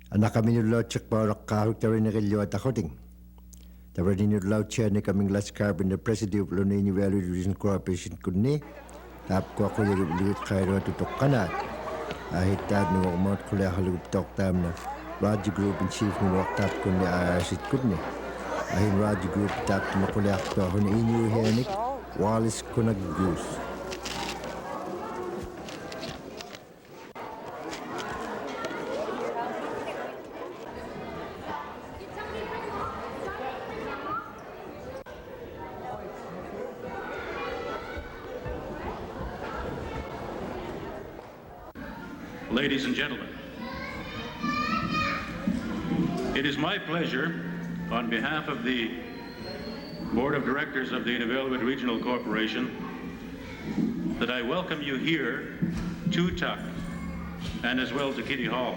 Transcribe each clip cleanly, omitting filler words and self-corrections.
Anakaminulaw tsak paurak kahuk tarin na kalyo at akoting. Tarinulaw chair ni kaming last carbon the president of Cournoyea Valley Regional Corporation kunni. Tap ko ako lilit kairo tutok kanat. Ahitad ni wakumot kulay halugub tok tam na Raji Group in Chief ni waktap kunni ayasit kunni. Ahin Raji Group tap na kulay akto hun inyo hiyanik Wallace Goose. Ladies and gentlemen, it is my pleasure, on behalf of the Board of Directors of the Inuvialuit Regional Corporation, that I welcome you here to Tuck and as well to Kitty Hall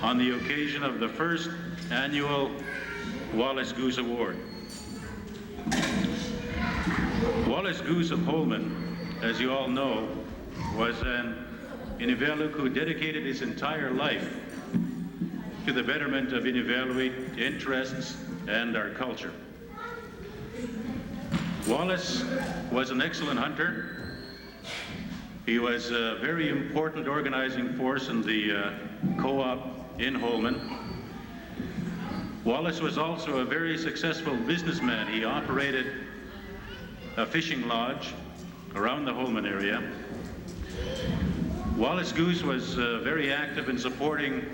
on the occasion of the first annual Wallace Goose Award. Wallace Goose of Holman, as you all know, was an Inuvialuit who dedicated his entire life to the betterment of Inuvialuit interests and our culture. Wallace was an excellent hunter. He was a very important organizing force in the co-op in Holman. Wallace was also a very successful businessman. He operated a fishing lodge around the Holman area. Wallace Goose was very active in supporting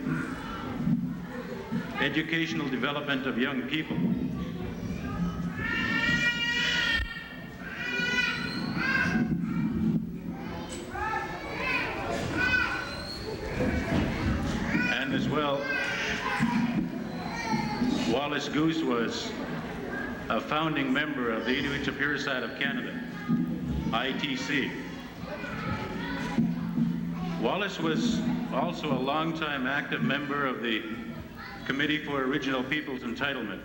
educational development of young people. And as well, Wallace Goose was a founding member of the Inuit Superior Side of Canada, ITC. Wallace was also a longtime active member of the Committee for Original Peoples Entitlement.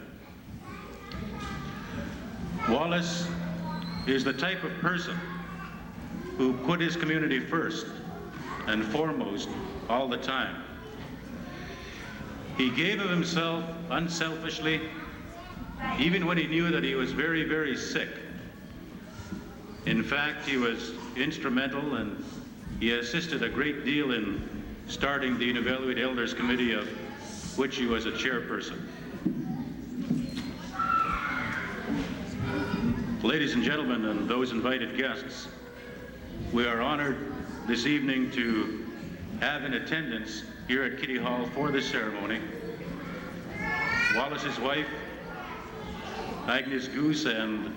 Wallace is the type of person who put his community first and foremost all the time. He gave of himself unselfishly, even when he knew that he was very, very sick. In fact, he was instrumental and he assisted a great deal in starting the Inuvialuit Elders Committee, of which he was a chairperson. Ladies and gentlemen, and those invited guests, we are honored this evening to have in attendance here at Kitty Hall for this ceremony Wallace's wife, Agnes Goose, and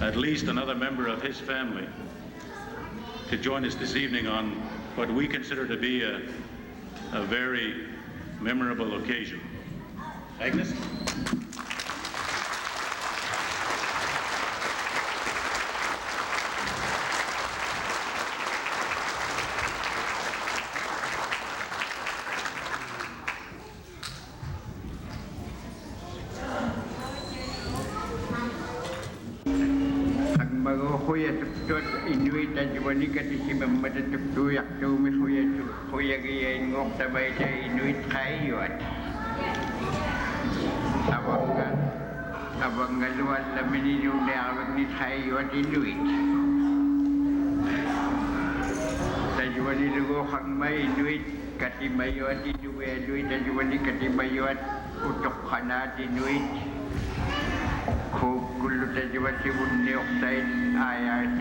at least another member of his family to join us this evening on what we consider to be a very memorable occasion. Agnes? Inuit at Juanica di si Mamada Tuyak to me Huyagi and Ngoktabaita Inuit Kayuat. Abangaluan Laminino Narvak ni Kayuat Inuit. Tajuani Lugo Hangmay Inuit, Katimayuat Inuit, Tajuani Katimayuat, Utokhanat Inuit. Kullu tajuan sibun neoxide IRC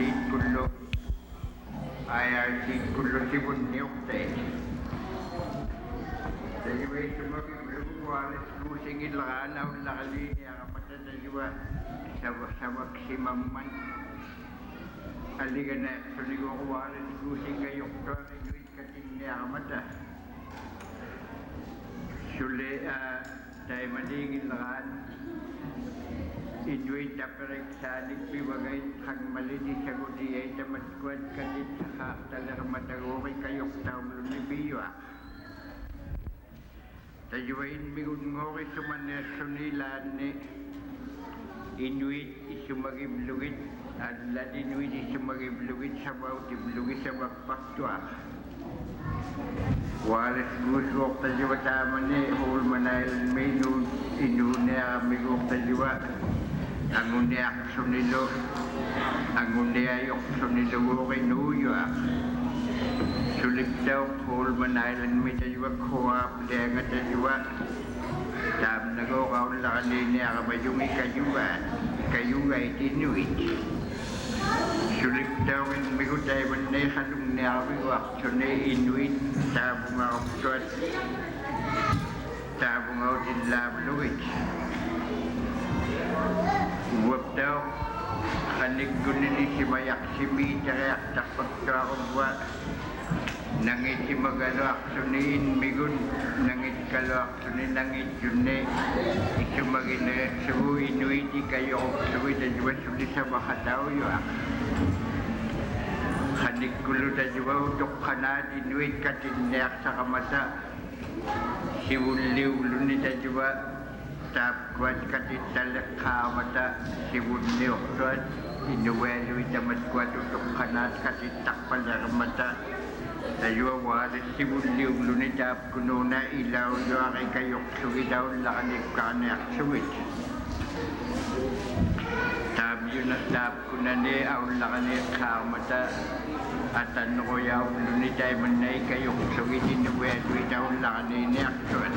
kullu sibun neoxide. Tajuan sumagi belum Wallace Goose ingin lana ulakali ni akamata tajuan sabak si mamman. Aligan na sunigo Wallace Goose ingayok to Inuit kating ni akamata. Sule tayo maligin lakan. Inuit aparek sanik biwagay kang malini sa gudi ay tamatkwad kadit sa talar matagokay kayok taong lumibiwa. Tajuwain migun ngokay sumaner sunilan ni Inuit isumagiblugit at Inuit isumagiblugit sa bawat iblugit sa bakpaktua. Wallace Goose wakta jiwa tamani hul manail menu inunia migukta jiwa angunia sunilo angunia yok sunilo woki nuyo suliptaw hul manail mita jiwa kuwa plenga jiwa tam nago kaun lakani akabayungi kayuga itinuit sulit daw yung migutay man na halong niya ako so na inuit tabong ako tuwat tabong ako din labluit uwap daw kanig gunin si mayak si mita kayak takpat ka akong buwa nangit si magalo ako so na migun nangit kalo ako so na nangit yun na iso magina so inuit kayo so ita diba sulit sa makataw yun Hanik kulo da jiwa untuk kana inuit katinyak sa kamasa siwuliw luni da jiwa tap kwat katitalak kamata siwuliw tuat inuwelo itamat kwat untuk kana katitak pala kamata da jiwa wala siwuliw luni tap kuno na ilaw yung kayok sugi daw lakanip kanak suwit yun at tap ko na ni ang lakani kamata at ano ko yaw lunitay man na ikayong sugitin na wet ang lakani ni aktuan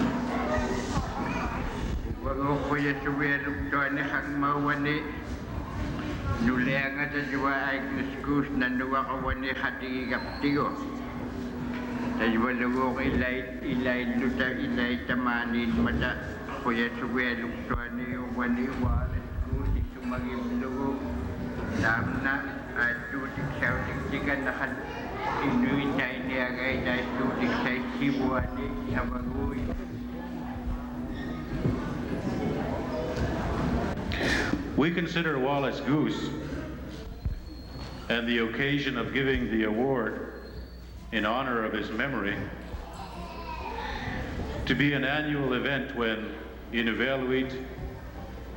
wag ko kuya suwelog doon na kang mawani nulenga sa jiwa Agnes Goose na nuwa ka wani hatigigap tigo sa jiwa lugo ko ilay luta ilay tamanin mata kuya suwelog doon na yung wani Wallace Goose magiblugo damna at tutik sa utikan na kan inuit na iniagay na tutik sa sibuani sa maguwi. We consider Wallace Goose and the occasion of giving the award in honor of his memory to be an annual event when Inuvialuit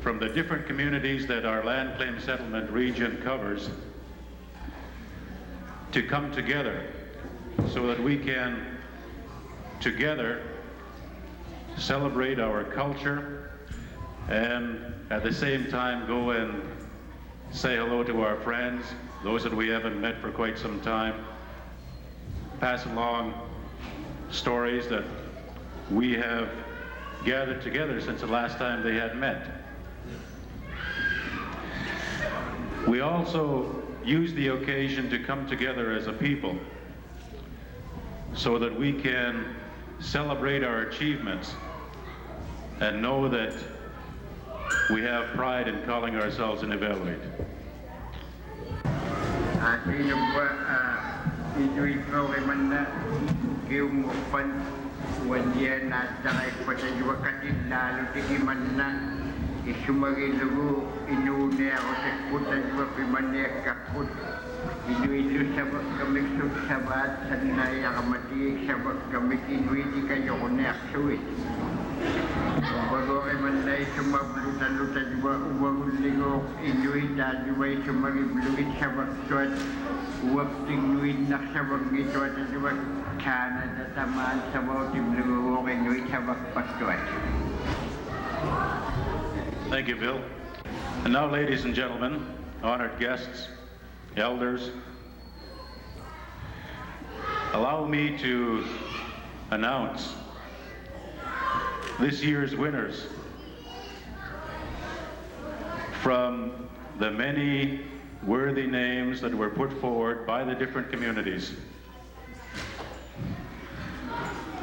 from the different communities that our land claim settlement region covers to come together so that we can together celebrate our culture and at the same time go and say hello to our friends, those that we haven't met for quite some time, pass along stories that we have gathered together since the last time they had met. We also use the occasion to come together as a people so that we can celebrate our achievements and know that we have pride in calling ourselves Inuvialuit. Isumagilugo inune ako sa putan ko pimaniak kakut inuilu sabak kami sabat sanaya kamati sabak kami inuiti kayo kunek suwit bago ay manay sumablutan-lutan juga uwanguligo inuita juga isumagibluit sabak suat uwap tingnuit nak sabak gitu at juga Canada tamaan sabaw tiblugo inuit sabak patuat. Thank you, Bill. And now, ladies and gentlemen, honored guests, elders, allow me to announce this year's winners from the many worthy names that were put forward by the different communities.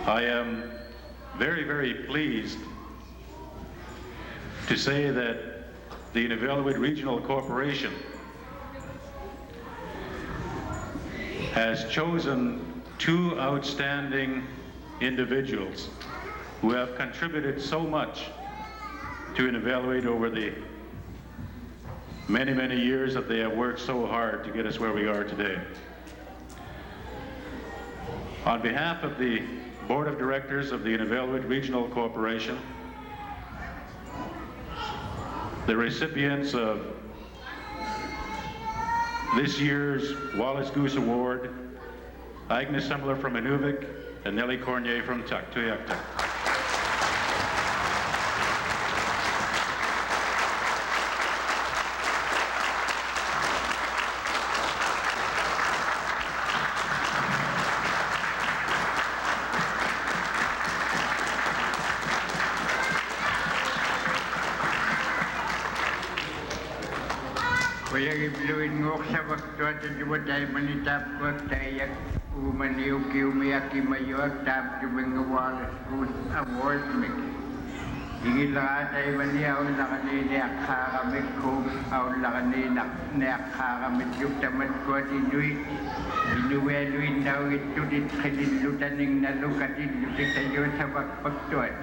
I am very, very pleased to say that the Inuvialuit Regional Corporation has chosen two outstanding individuals who have contributed so much to Inuvialuit over the many, many years that they have worked so hard to get us where we are today. On behalf of the Board of Directors of the Inuvialuit Regional Corporation, the recipients of this year's Wallace Goose Award Agnes Semmler from Inuvik, and Nellie Cournoyea from Tuyaktuk. Kuya gibluin ngok sa waktu at jumatay manitap ko at tayak umaniw kiumiyak imayo at tap jumeng Wallace Goose Award mek. Ingin lang atay mani aw lakanini akakamit ko aw lakanini akakamit yung tamat ko at inuweluin daw ito dit kanilutan ng nalukatin lutik tayo sa wakpagtuat.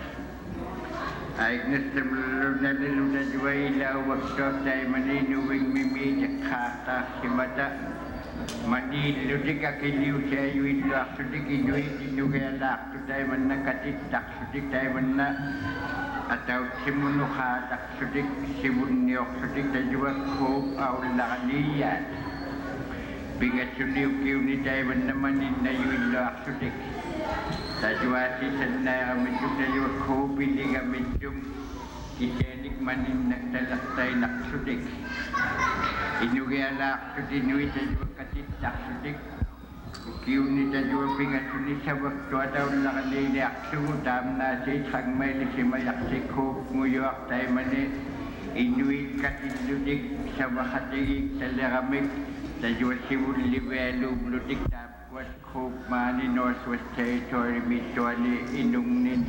Agnes Semmler naliluna jua ilaw waktu tay maninuwing mimi jakata himata maniludik akiliw siya yuin lak sudik inuit inugay lak tay man nakatit tak sudik tay man na ataw simunuka tak sudik simunyok sudik tay jua kop aw lakaniyan bingat suliw kiw ni tay man namanin na yuin lak sudik Tajwasi sana medjum dayo ko biliga medjum itenik manin nagdalaktay naksudik. Inugi alak tudinuit tajwa katit naksudik. Ukiw ni tajwa pingasuni sa waktu ataw lakanini aksugutam na si trangmay si mayaksik ko nguyuak tayo mani. Inuit katiludik sa wakatigig talagamik tajwa siwuliwelu bludik What Cope Mani Northwest Territory Mituani Inungnin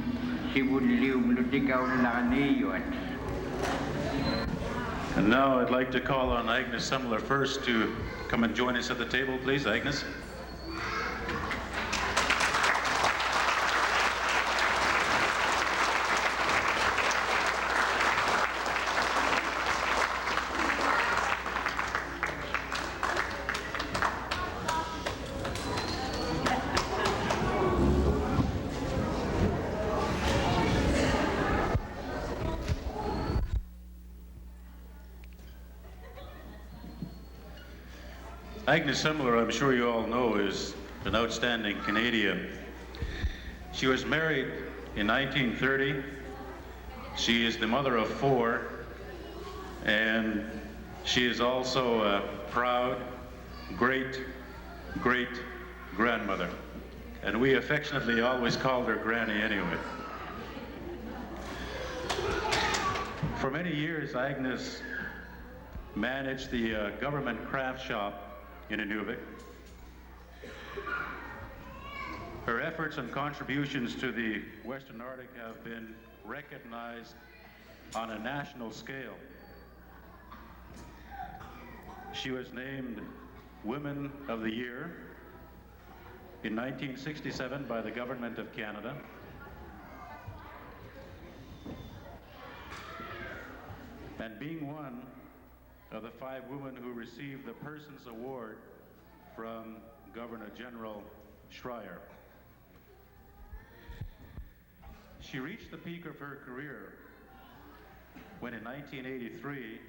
Sibulium Lutigaw Laniyot. And now I'd like to call on Agnes Semmler first to come and join us at the table, please. Agnes. Agnes Semmler, I'm sure you all know, is an outstanding Canadian. She was married in 1930. She is the mother of 4, and she is also a proud great-great-grandmother. And we affectionately always called her Granny anyway. For many years, Agnes managed the government craft shop in Inuvik. Her efforts and contributions to the Western Arctic have been recognized on a national scale. She was named Women of the Year in 1967 by the Government of Canada. And being one of the 5 women who received the Persons Award from Governor General Schreier. She reached the peak of her career when in 1983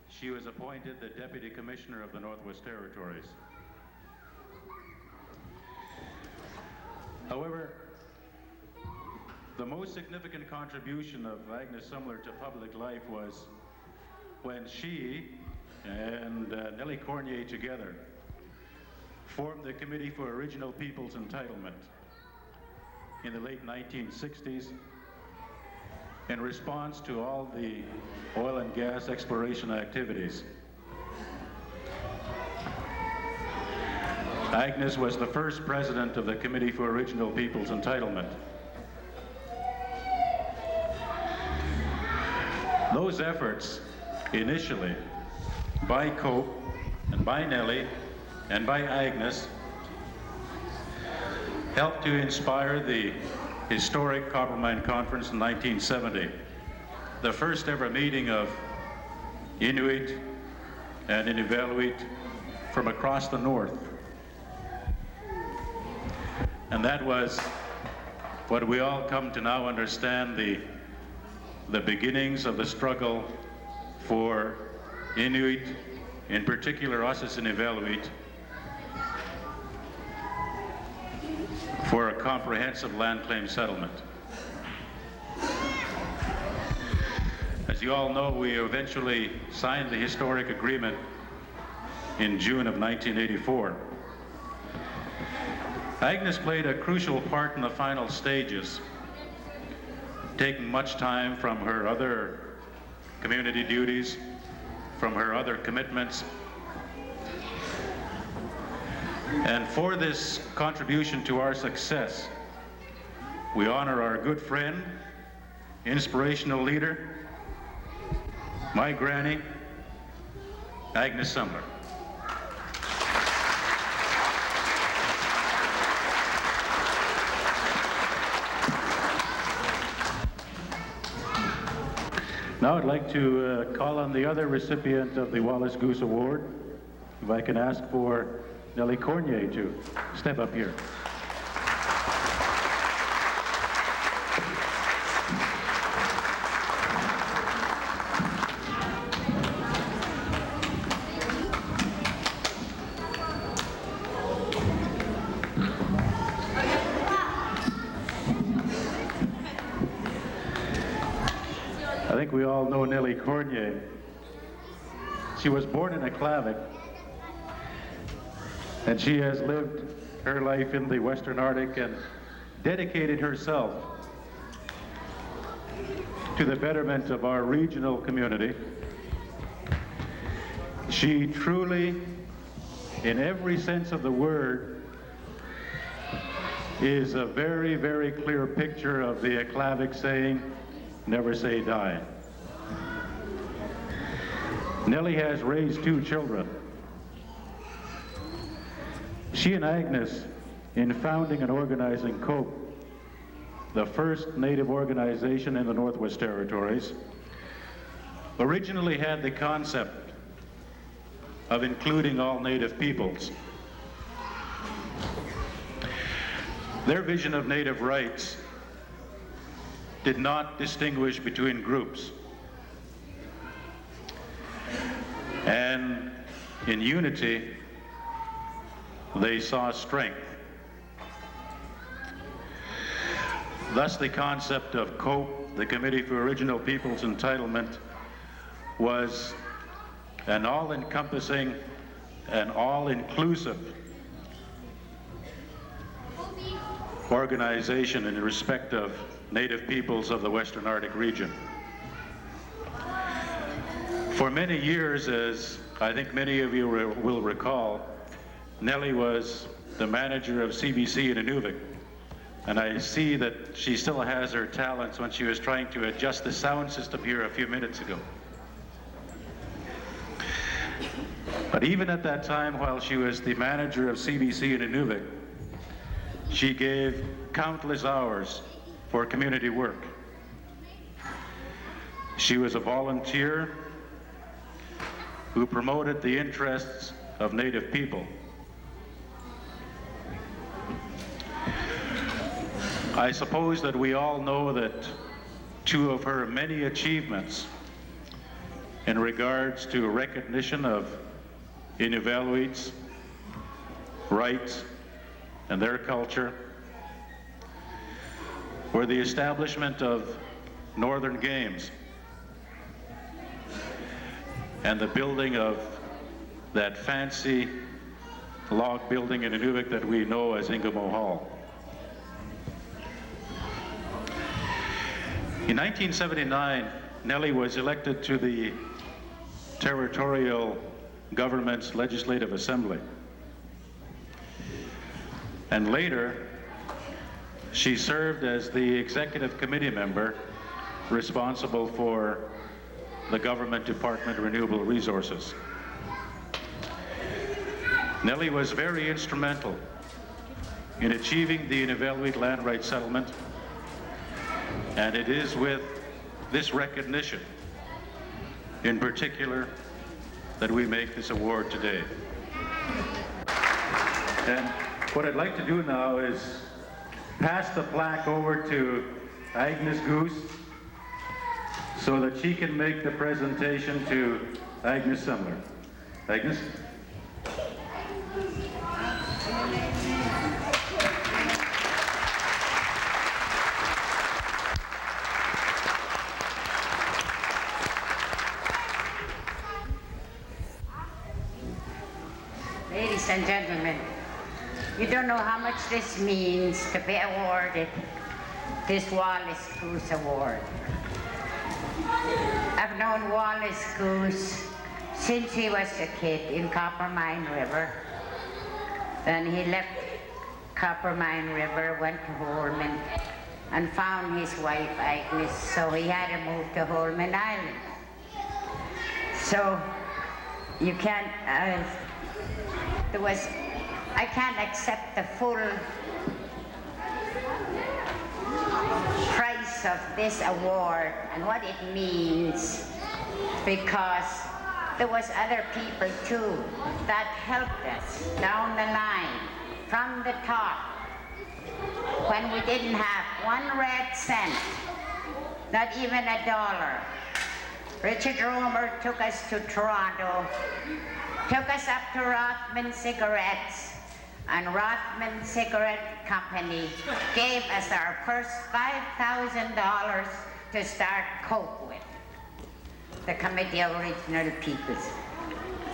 she was appointed the Deputy Commissioner of the Northwest Territories. However, the most significant contribution of Agnes Semmler to public life was when she and Nellie Cournoyea together formed the Committee for Original Peoples Entitlement in the late 1960s in response to all the oil and gas exploration activities. Agnes was the first president of the Committee for Original Peoples Entitlement. Those efforts initially by Cope and by Nellie and by Agnes helped to inspire the historic Coppermine Conference in 1970, the first ever meeting of Inuit and Inuvialuit from across the north. And that was what we all come to now understand, the beginnings of the struggle for Inuit, in particular us as Inuvialuit, for a comprehensive land claim settlement. As you all know, we eventually signed the historic agreement in June of 1984. Agnes played a crucial part in the final stages, taking much time from her other community duties, from her other commitments. And for this contribution to our success, we honor our good friend, inspirational leader, my granny, Agnes Semmler. Now I'd like to call on the other recipient of the Wallace Goose Award. If I can ask for Nellie Cournoyea to step up here. I think we all know Nellie Cournoyea. She was born in Aklavik, and she has lived her life in the Western Arctic and dedicated herself to the betterment of our regional community. She truly, in every sense of the word, is a very, very clear picture of the Aklavik saying, never say die. Nellie has raised 2 children. She and Agnes, in founding and organizing COPE, the first Native organization in the Northwest Territories, originally had the concept of including all Native peoples. Their vision of Native rights did not distinguish between groups. And in unity, they saw strength. Thus, the concept of COPE, the Committee for Original Peoples Entitlement, was an all-encompassing and all-inclusive organization in respect of Native peoples of the Western Arctic region. For many years, as I think many of you will recall, Nellie was the manager of CBC in Inuvik, and I see that she still has her talents when she was trying to adjust the sound system here a few minutes ago. But even at that time, while she was the manager of CBC in Inuvik, she gave countless hours for community work. She was a volunteer who promoted the interests of Native people. I suppose that we all know that 2 of her many achievements in regards to recognition of Inuvialuits' rights and their culture were the establishment of Northern Games and the building of that fancy log building in Inuvik that we know as Ingamo Hall. In 1979, Nellie was elected to the territorial government's legislative assembly. And later, she served as the executive committee member responsible for the Government Department of Renewable Resources. Nellie was very instrumental in achieving the Inuvialuit land rights settlement, and it is with this recognition in particular that we make this award today. And what I'd like to do now is pass the plaque over to Agnes Goose so that she can make the presentation to Agnes Semmler. Agnes? and gentlemen, you don't know how much this means to be awarded this Wallace Goose Award. I've known Wallace Goose since he was a kid in Coppermine River. Then he left Coppermine River, went to Holman, and found his wife Agnes, so he had to move to Holman Island. So you can't, I can't accept the full price of this award and what it means, because there was other people too that helped us down the line, from the top, when we didn't have 1 red cent, not even $1. Richard Romer took us to Toronto, took us up to Rothman Cigarettes, and Rothman Cigarette Company gave us our first $5,000 to start Coke with, the Committee of Original Peoples.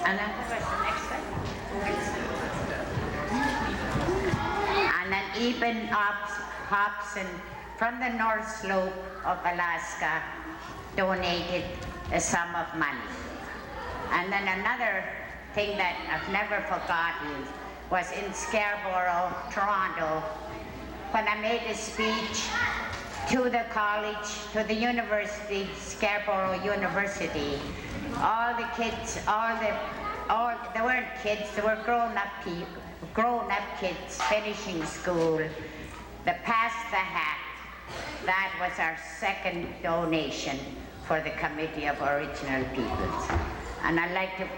And then what was the next one? And then Eben Hobson from the North Slope of Alaska donated a sum of money. And then another thing that I've never forgotten was in Scarborough, Toronto, when I made a speech to the college, to the university, Scarborough University. All the kids, they weren't kids, they were grown-up people, grown-up kids finishing school. The Pass the Hat, that was our second donation for the Committee of Original Peoples. And I'd like to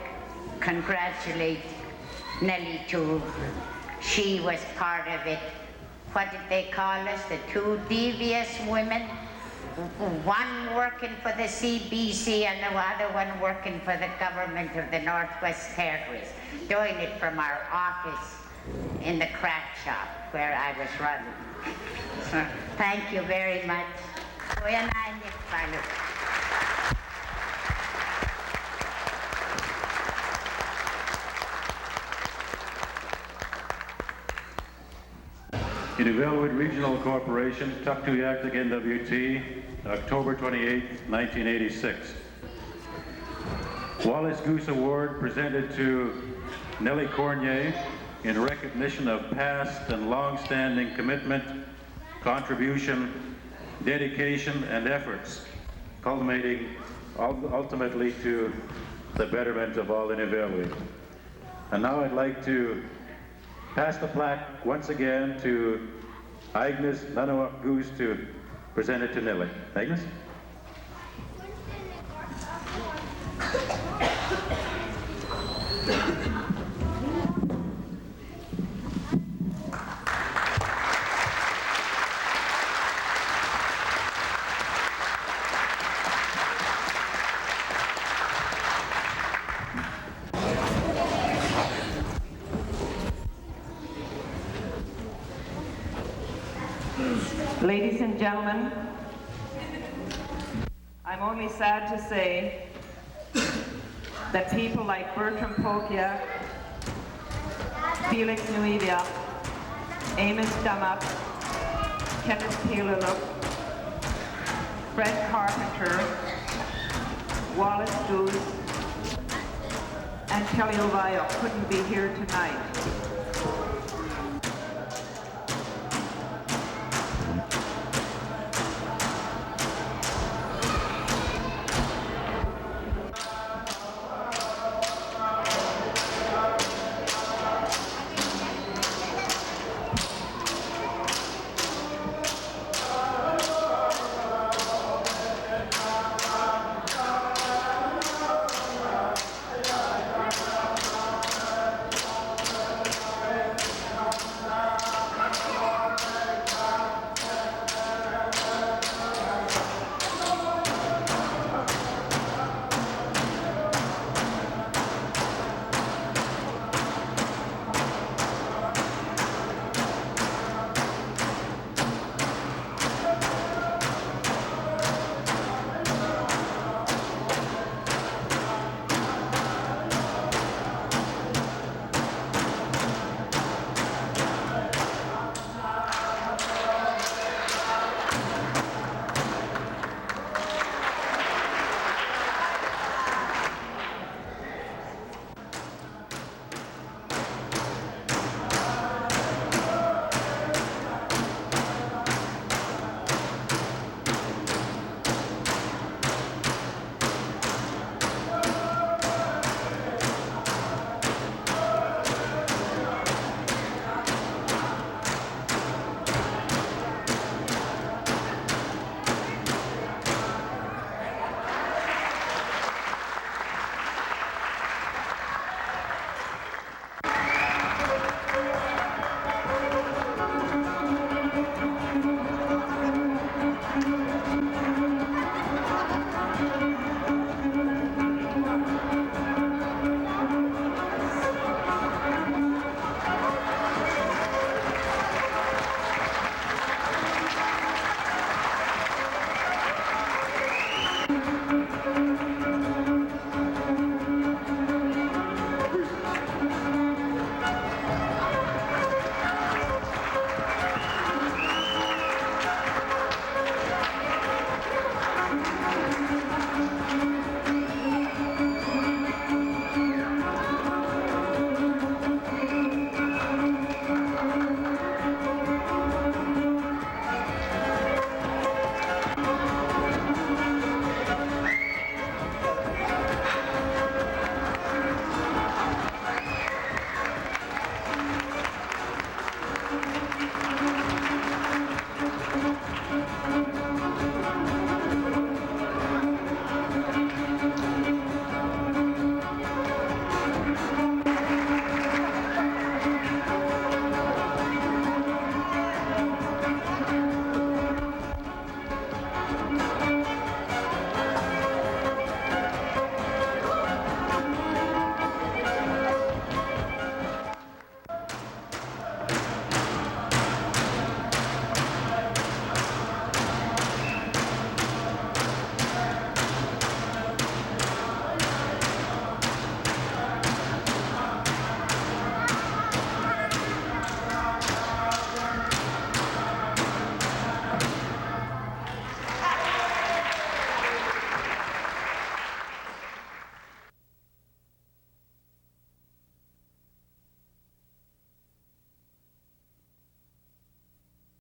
congratulate Nellie too. She was part of it. What did they call us? The 2 devious women? One working for the CBC and the other one working for the government of the Northwest Territories, doing it from our office in the crack shop where I was running. So, thank you very much. Inuvialuit Regional Corporation, Tuktoyaktuk NWT, October 28, 1986. Wallace Goose Award presented to Nellie Cournoyea in recognition of past and long-standing commitment, contribution, dedication, and efforts, culminating ultimately to the betterment of all Inuvialuit. And now I'd like to pass the plaque once again to Agnes NANOGAK Goose to present it to Nellie. Agnes? Ladies and gentlemen, I'm only sad to say that people like Bertram Pokia, Felix Nuivia, Amos Dummup, Kenneth Taylor-Look, Fred Carpenter, Wallace Goose, and Kelly Ovayo couldn't be here tonight.